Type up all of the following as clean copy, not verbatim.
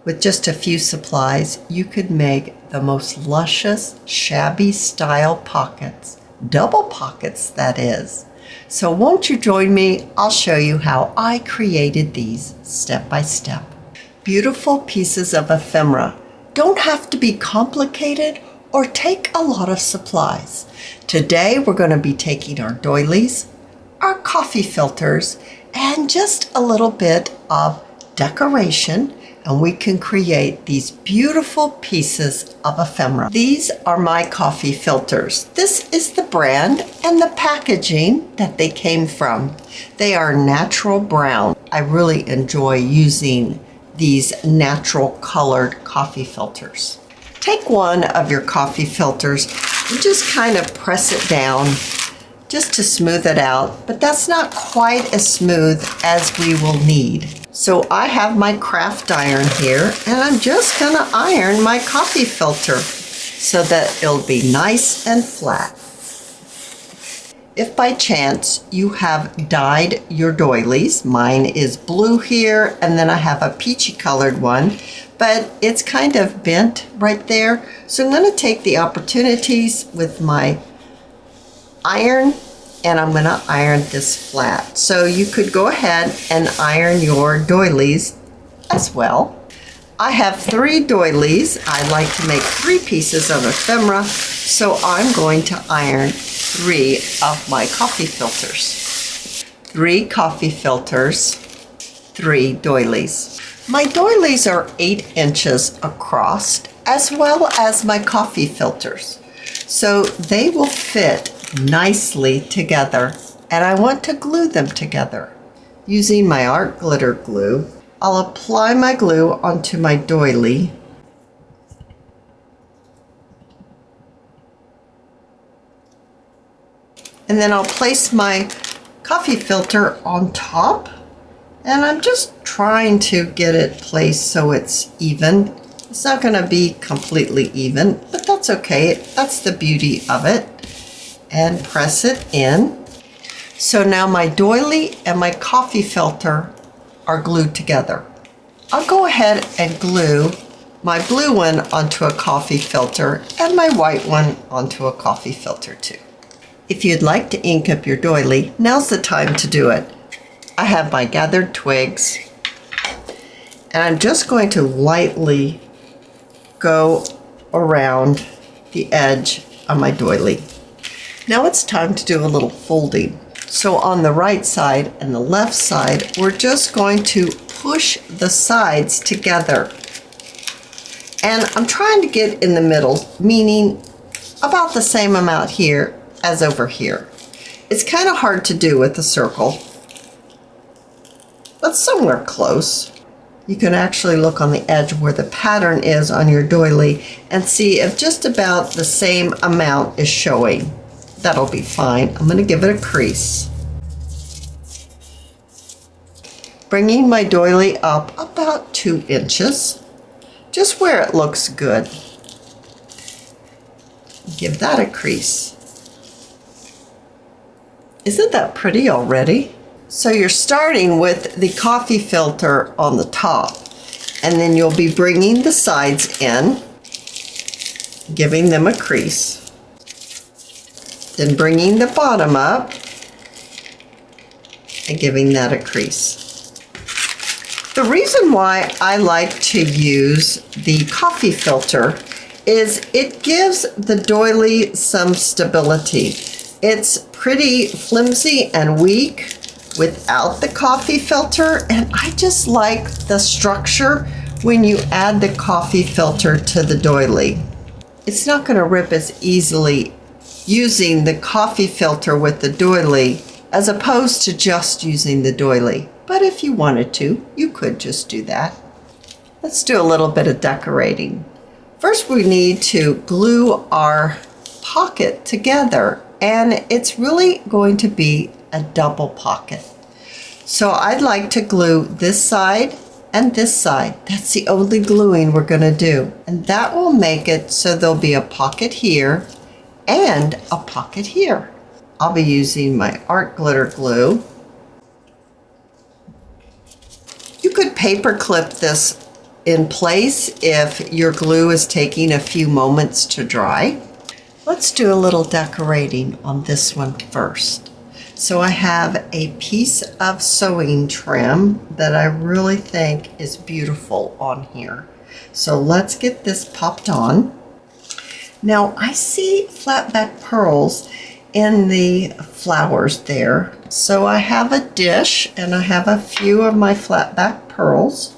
With just a few supplies, you could make the most luscious, shabby style pockets. Double pockets, that is. So won't you join me? I'll show you how I created these step by step. Beautiful pieces of ephemera don't have to be complicated or take a lot of supplies. Today we're going to be taking our doilies, our coffee filters, and just a little bit of decoration, and we can create these beautiful pieces of ephemera. These are my coffee filters. This is the brand and the packaging that they came from. They are natural brown. I really enjoy using these natural colored coffee filters. Take one of your coffee filters and just kind of press it down just to smooth it out, but that's not quite as smooth as we will need. So I have my craft iron here, and I'm just gonna iron my coffee filter so that it'll be nice and flat. If by chance you have dyed your doilies, mine is blue here, and then I have a peachy colored one, but it's kind of bent right there. So I'm gonna take the opportunities with my iron, and I'm gonna iron this flat. So you could go ahead and iron your doilies as well. I have 3 doilies. I like to make 3 pieces of ephemera, so I'm going to iron 3 of my coffee filters. 3 coffee filters, 3 doilies. My doilies are 8 inches across, as well as my coffee filters. So they will fit nicely together, and I want to glue them together. Using my art glitter glue, I'll apply my glue onto my doily. And then I'll place my coffee filter on top, and I'm just trying to get it placed so it's even. It's not going to be completely even, but that's okay. That's the beauty of it. And press it in. So now my doily and my coffee filter are glued together. I'll go ahead and glue my blue one onto a coffee filter and my white one onto a coffee filter too. If you'd like to ink up your doily, now's the time to do it. I have my gathered twigs, and I'm just going to lightly go around the edge of my doily. Now it's time to do a little folding. So on the right side and the left side, we're just going to push the sides together. And I'm trying to get in the middle, meaning about the same amount here as over here. It's kind of hard to do with a circle, but somewhere close. You can actually look on the edge where the pattern is on your doily and see if just about the same amount is showing. That'll be fine. I'm going to give it a crease. Bringing my doily up about 2 inches, just where it looks good. Give that a crease. Isn't that pretty already? So you're starting with the coffee filter on the top, and then you'll be bringing the sides in, giving them a crease. Then bringing the bottom up and giving that a crease. The reason why I like to use the coffee filter is it gives the doily some stability. It's pretty flimsy and weak without the coffee filter, and I just like the structure when you add the coffee filter to the doily. It's not going to rip as easily using the coffee filter with the doily as opposed to just using the doily. But if you wanted to, you could just do that. Let's do a little bit of decorating. First, we need to glue our pocket together, and it's really going to be a double pocket. So I'd like to glue this side and this side. That's the only gluing we're going to do. And that will make it so there'll be a pocket here and a pocket here. I'll be using my art glitter glue. You could paper clip this in place if your glue is taking a few moments to dry. Let's do a little decorating on this one first. So I have a piece of sewing trim that I really think is beautiful on here. So let's get this popped on. Now I see flat back pearls in the flowers there. So I have a dish and I have a few of my flat back pearls.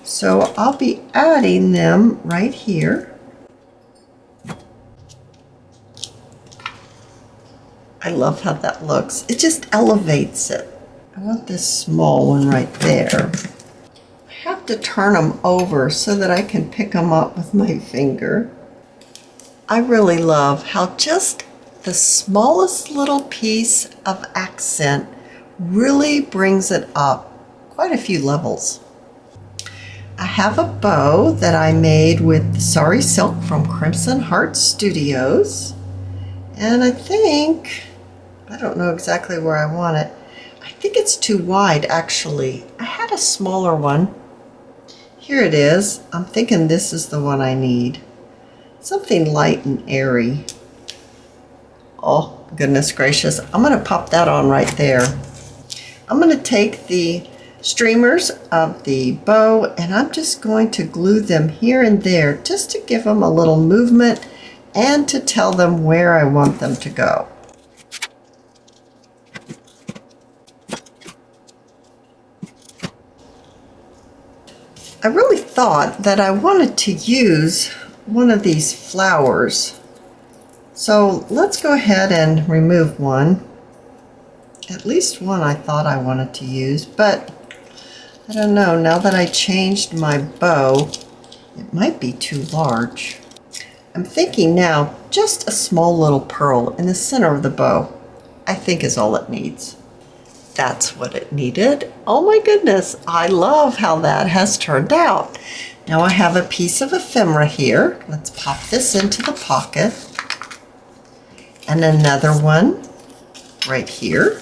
So I'll be adding them right here. I love how that looks. It just elevates it. I want this small one right there. I have to turn them over so that I can pick them up with my finger. I really love how just the smallest little piece of accent really brings it up quite a few levels. I have a bow that I made with Sorry Silk from Crimson Heart Studios. And I don't know exactly where I want it. I think it's too wide actually. I had a smaller one. Here it is. I'm thinking this is the one I need. Something light and airy. Oh, goodness gracious. I'm going to pop that on right there. I'm going to take the streamers of the bow and I'm just going to glue them here and there just to give them a little movement and to tell them where I want them to go. I really thought that I wanted to use one of these flowers. So let's go ahead and remove one. At least one I thought I wanted to use, but I don't know, now that I changed my bow, it might be too large. I'm thinking now just a small little pearl in the center of the bow, I think is all it needs. That's what it needed. Oh my goodness, I love how that has turned out. Now I have a piece of ephemera here. Let's pop this into the pocket. And another one right here.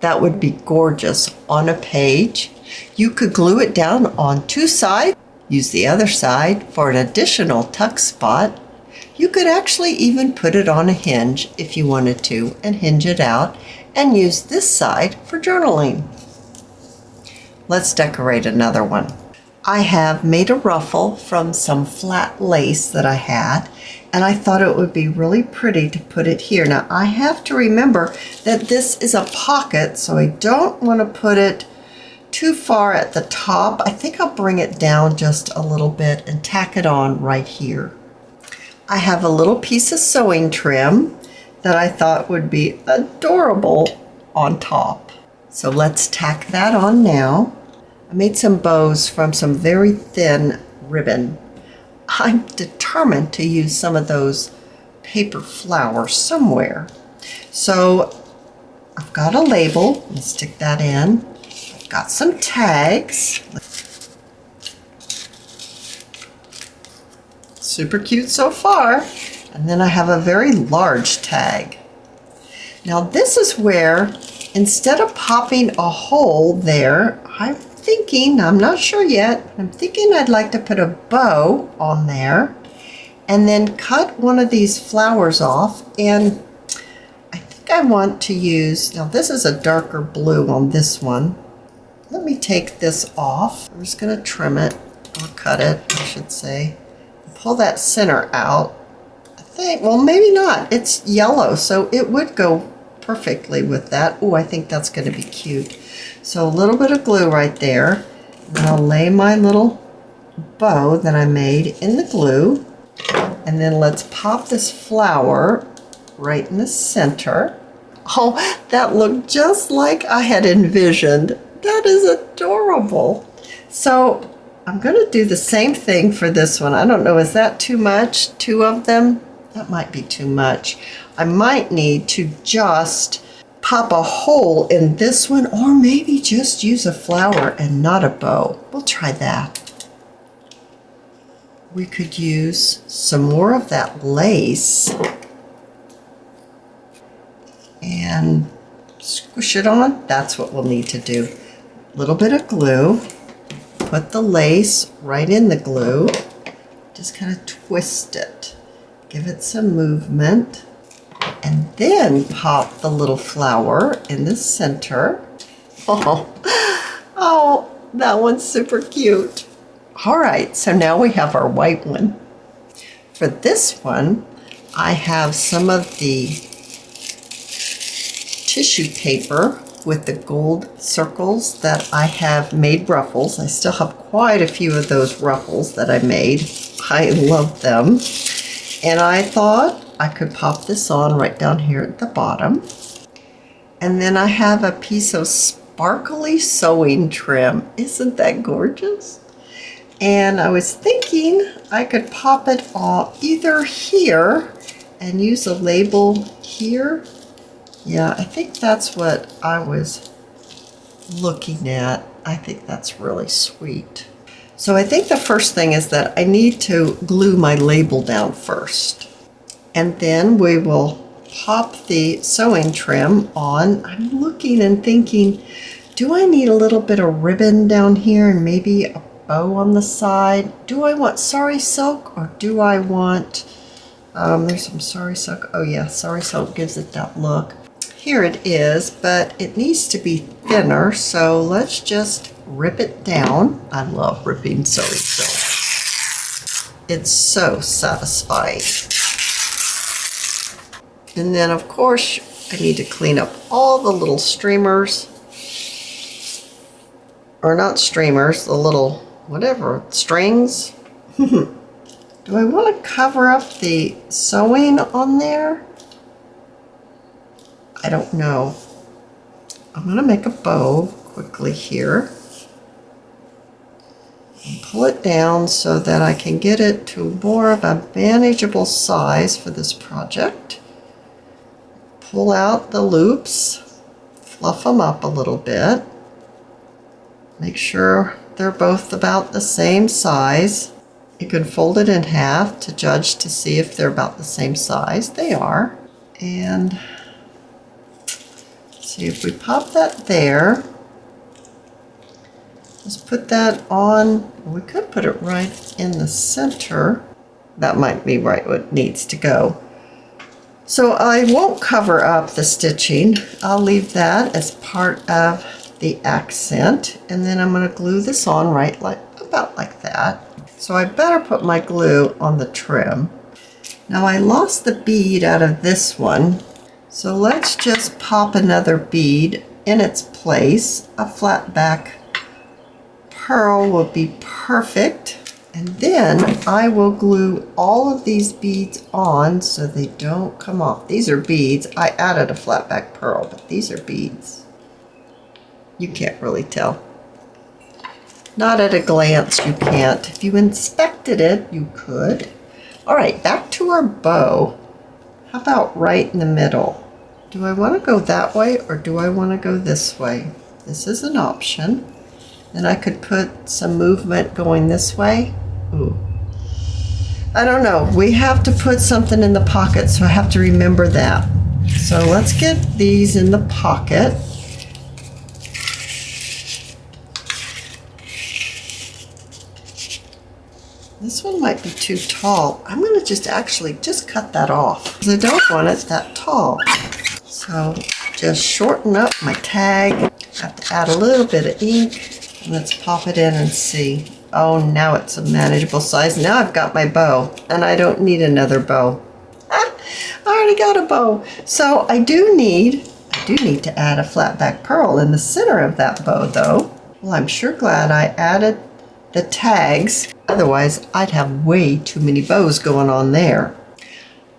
That would be gorgeous on a page. You could glue it down on two sides, use the other side for an additional tuck spot. You could actually even put it on a hinge if you wanted to and hinge it out and use this side for journaling. Let's decorate another one. I have made a ruffle from some flat lace that I had, and I thought it would be really pretty to put it here. Now I have to remember that this is a pocket, so I don't want to put it too far at the top. I think I'll bring it down just a little bit and tack it on right here. I have a little piece of sewing trim that I thought would be adorable on top. So let's tack that on now. I made some bows from some very thin ribbon. I'm determined to use some of those paper flowers somewhere. So I've got a label. Let's stick that in. I've got some tags. Super cute so far. And then I have a very large tag. Now this is where, instead of popping a hole there, I'm not sure yet, I'm thinking I'd like to put a bow on there and then cut one of these flowers off. And I think I want to use, now this is a darker blue on this one. Let me take this off. I'm just going to trim it, or cut it, I should say. Pull that center out. I think, well, maybe not. It's yellow, so it would go perfectly with that. Oh, I think that's going to be cute. So a little bit of glue right there. And I'll lay my little bow that I made in the glue. And then let's pop this flower right in the center. Oh, that looked just like I had envisioned. That is adorable. So I'm going to do the same thing for this one. I don't know, is that too much? Two of them? That might be too much. I might need to just pop a hole in this one, or maybe just use a flower and not a bow. We'll try that. We could use some more of that lace and squish it on. That's what we'll need to do. little bit of glue, put the lace right in the glue, just kind of twist it, give it some movement, and then pop the little flower in the center. Oh, that one's super cute. All right, so now we have our white one. For this one, I have some of the tissue paper with the gold circles that I have made ruffles. I still have quite a few of those ruffles that I made. I love them. And I thought I could pop this on right down here at the bottom. And then I have a piece of sparkly sewing trim. Isn't that gorgeous? And I was thinking I could pop it on either here and use a label here. Yeah, I think that's what I was looking at. I think that's really sweet. So I think the first thing is that I need to glue my label down first. And then we will pop the sewing trim on. I'm looking and thinking, do I need a little bit of ribbon down here and maybe a bow on the side? Do I want sari silk or do I want, there's some sari silk. Oh yeah, sari silk gives it that look. Here it is, but it needs to be thinner, so let's just rip it down. I love ripping sari silk. It's so satisfying. And then of course, I need to clean up all the little streamers, or not streamers, the little, whatever, strings. Do I want to cover up the sewing on there? I don't know. I'm going to make a bow quickly here. And pull it down so that I can get it to more of a manageable size for this project. Pull out the loops, fluff them up a little bit. Make sure they're both about the same size. You can fold it in half to judge to see if they're about the same size. They are. And see if we pop that there. Just put that on. We could put it right in the center. That might be right where it needs to go. So I won't cover up the stitching. I'll leave that as part of the accent, and then I'm going to glue this on right about like that. So I better put my glue on the trim. Now I lost the bead out of this one, so let's just pop another bead in its place. A flat back pearl will be perfect, and then I will glue all of these beads on so they don't come off. These are beads. I added a flat back pearl, but these are beads. You can't really tell. Not at a glance, you can't. If you inspected it, you could. All right, back to our bow. How about right in the middle? Do I want to go that way or do I want to go this way? This is an option. Then I could put some movement going this way. Ooh. I don't know. We have to put something in the pocket, so I have to remember that. So let's get these in the pocket. This one might be too tall. I'm going to just cut that off because I don't want it that tall. So just shorten up my tag. I have to add a little bit of ink. Let's pop it in and see. Oh, now it's a manageable size. Now I've got my bow and I don't need another bow. I already got a bow. So I do need to add a flat back pearl in the center of that bow though. Well, I'm sure glad I added the tags. Otherwise, I'd have way too many bows going on there.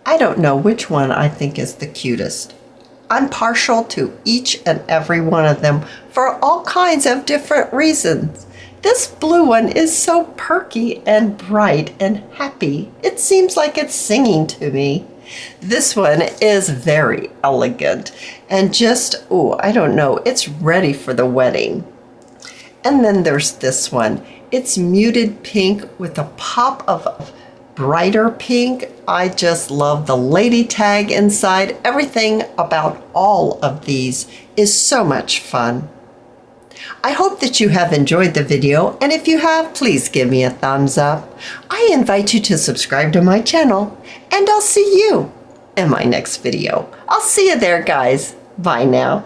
I don't know which one I think is the cutest. I'm partial to each and every one of them for all kinds of different reasons. This blue one is so perky and bright and happy. It seems like it's singing to me. This one is very elegant and just, oh, I don't know, it's ready for the wedding. And then there's this one. It's muted pink with a pop of brighter pink. I just love the lady tag inside. Everything about all of these is so much fun. I hope that you have enjoyed the video, and if you have, please give me a thumbs up. I invite you to subscribe to my channel, and I'll see you in my next video. I'll see you there, guys. Bye now.